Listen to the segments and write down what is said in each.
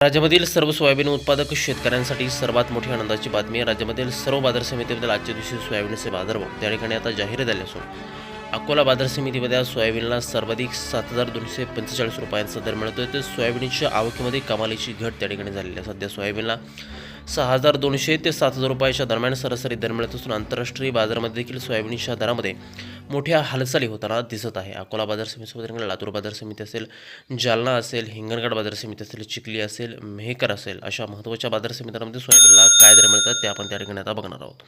राज्यामधील सर्व सोयाबीन उत्पादक शेतकऱ्यांसाठी सर्वात मोठी आनंदाची बातमी आहे. राज्यामधील सर्व बाजार समितीमध्ये आजच्या दिवशी सोयाबीनचे बाजारभाव त्या ठिकाणी आता जाहीर झाले असून अकोला बाजार समितीमध्ये आज सोयाबीनला सर्वाधिक 7,245 रुपयांचा दर मिळतोय. तर सोयाबीनच्या आवकीमध्ये कमालीची घट त्या ठिकाणी झालेली आहे. सध्या सोयाबीनला 6,200 ते 7,000 रुपयाच्या दरम्यान सरासरी दर मिळत असून आंतरराष्ट्रीय बाजारामध्ये देखील सोयाबीनच्या दरामध्ये मोठ्या हालचाली होताना दिसत आहे. अकोला बाजार समितीसोबत लातूर बाजार समिती असेल, जालना असेल, हिंगणघाट बाजार समिती असेल, चिखली असेल, मेहकर असेल, अशा महत्त्वाच्या बाजार समित्यांमध्ये सोयाबीनला काय दर मिळतात ते आपण त्या ठिकाणी आता बघणार आहोत.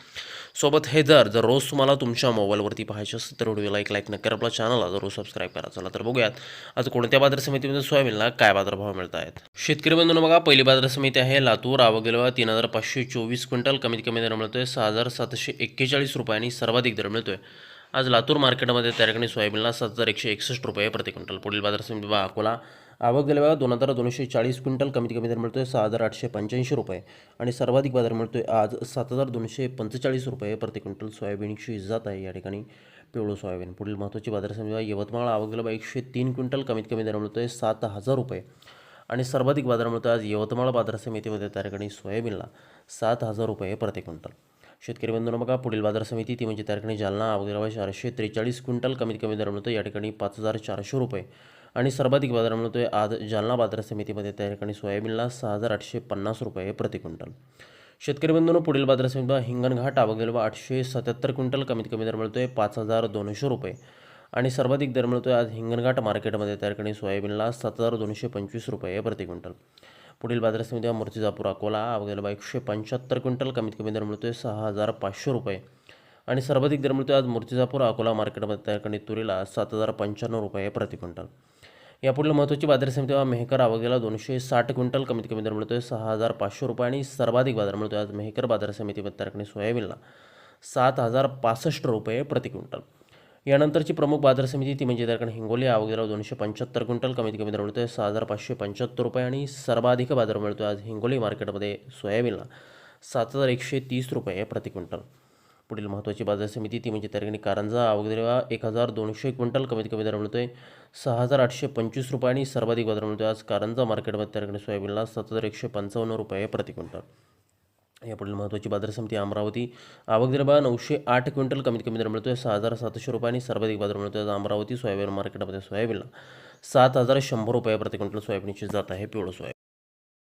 सोबत हे दर जर रोज तुम्हाला तुमच्या मोबाईलवरती पाहायचे असेल तर व्हिडिओला एक लाईक नक्की, आपल्या चॅनलला जरूर सबस्क्राईब करा. चला तर बघूयात आज कोणत्या बाजार समितीमध्ये सोयाबीनला काय बाजारभाव मिळत आहेत. शेतकरी बंधूंनो बघा, पहिली बाजार समिती आहे लातूर. आवक गेल्या 3,524 क्विंटल. कमीत कमी दर मिळतोय 6,741 रुपयांनी. सर्वाधिक दर मिळतोय आज लातूर मार्केटमध्ये त्या ठिकाणी सोयाबीनला 7,161 रुपये प्रति क्विंटल. पुढील बाजार समिती बघा अकोला. आवक गेल्या बघा 2,240 क्विंटल. कमीत कमी दर मिळतोय 6,885 रुपये आणि सर्वाधिक बाजार मिळतोय आज 7,245 रुपये प्रति क्विंटल. सोयाबीनची जात आहे या ठिकाणी पिवळं सोयाबीन. पुढील महत्त्वाची बाजार समिती यवतमाळ. आवक गेल्या 103 क्विंटल. कमीत कमी दर मिळतोय 7,000 रुपये आणि सर्वाधिक बाजार मिळतोय आज यवतमाळ बाजार समितीमध्ये त्या ठिकाणी सोयाबीनला 7,000 रुपये प्रति क्विंटल. शेतकरी बंधूंनो बघा, पुढील बाजार समिती ती म्हणजे त्या ठिकाणी जालना. आवक गेल्या 443 क्विंटल. कमीत कमी दर मिळतो या ठिकाणी 5,400 रुपये आणि सर्वाधिक बाजार मिळतोय आज जालना बाजार समितीमध्ये त्या ठिकाणी सोयाबीनला 6,850 रुपये प्रति क्विंटल. शेतकरी बंधूंनो पुढील बाजार समिती हिंगणघाट. आवक गेल्या 877 क्विंटल. कमीत कमी दर मिळतोय 5,200 रुपये आणि सर्वाधिक दर मिळतोय आज हिंगणघाट मार्केटमध्ये त्या ठिकाणी सोयाबीनला 7,225 रुपये प्रति क्विंटल. पुढील बाजार समिती मूर्तिजापूर अकोला. आवक गेल्या 175 क्विंटल. कमीत कमी दर मिळतोय 6,500 रुपये आणि सर्वाधिक दर मिळतोय आज मूर्तिजापूर अकोला मार्केटमध्ये त्या ठिकाणी तुरीला 7,095 रुपये प्रति क्विंटल. यापुढील महत्त्वाची बाजार समिती मेहकर. आवक गेल्या 260 क्विंटल. कमीत कमी दर मिळतोय 6,500 रुपये आणि सर्वाधिक बाजार मिळतोय आज मेहकर बाजार समितीमध्ये त्या ठिकाणी सोयाबीनला 7,065 रुपये प्रति क्विंटल. यानंतरची प्रमुख बाजार समिती ती म्हणजे त्या ठिकाणी हिंगोली. आवक गेल्या 275 क्विंटल. कमीत कमी दर मिळतोय 6,575 रुपये आणि सर्वाधिक बाजार मिळतोय आज हिंगोली मार्केटमध्ये सोयाबीनला 7,130 रुपये प्रति क्विंटल. पुढील महत्त्वाची बाजार समिती ती म्हणजे त्या ठिकाणी कारंजा. आवक गेल्या 1,200 क्विंटल. कमीत कमी दर मिळतोय 6,825 रुपये आणि सर्वाधिक बाजार मिळतोय आज कारंजा मार्केटमध्ये त्या ठिकाणी सोयाबीनला 7,155 रुपये प्रति क्विंटल. यापुढील महत्त्वाची बाजार समिती अमरावती. आवक गेल्या 908 क्विंटल. कमीत कमी दर मिळतोय 6,700 रुपये आणि सर्वाधिक बाजार मिळतोय आज अमरावती सोयाबीन मार्केटमध्ये सोयाबीनला 7,100 रुपये प्रति क्विंटल. सोयाबीनची जात आहे पिवळं सोयाबीन.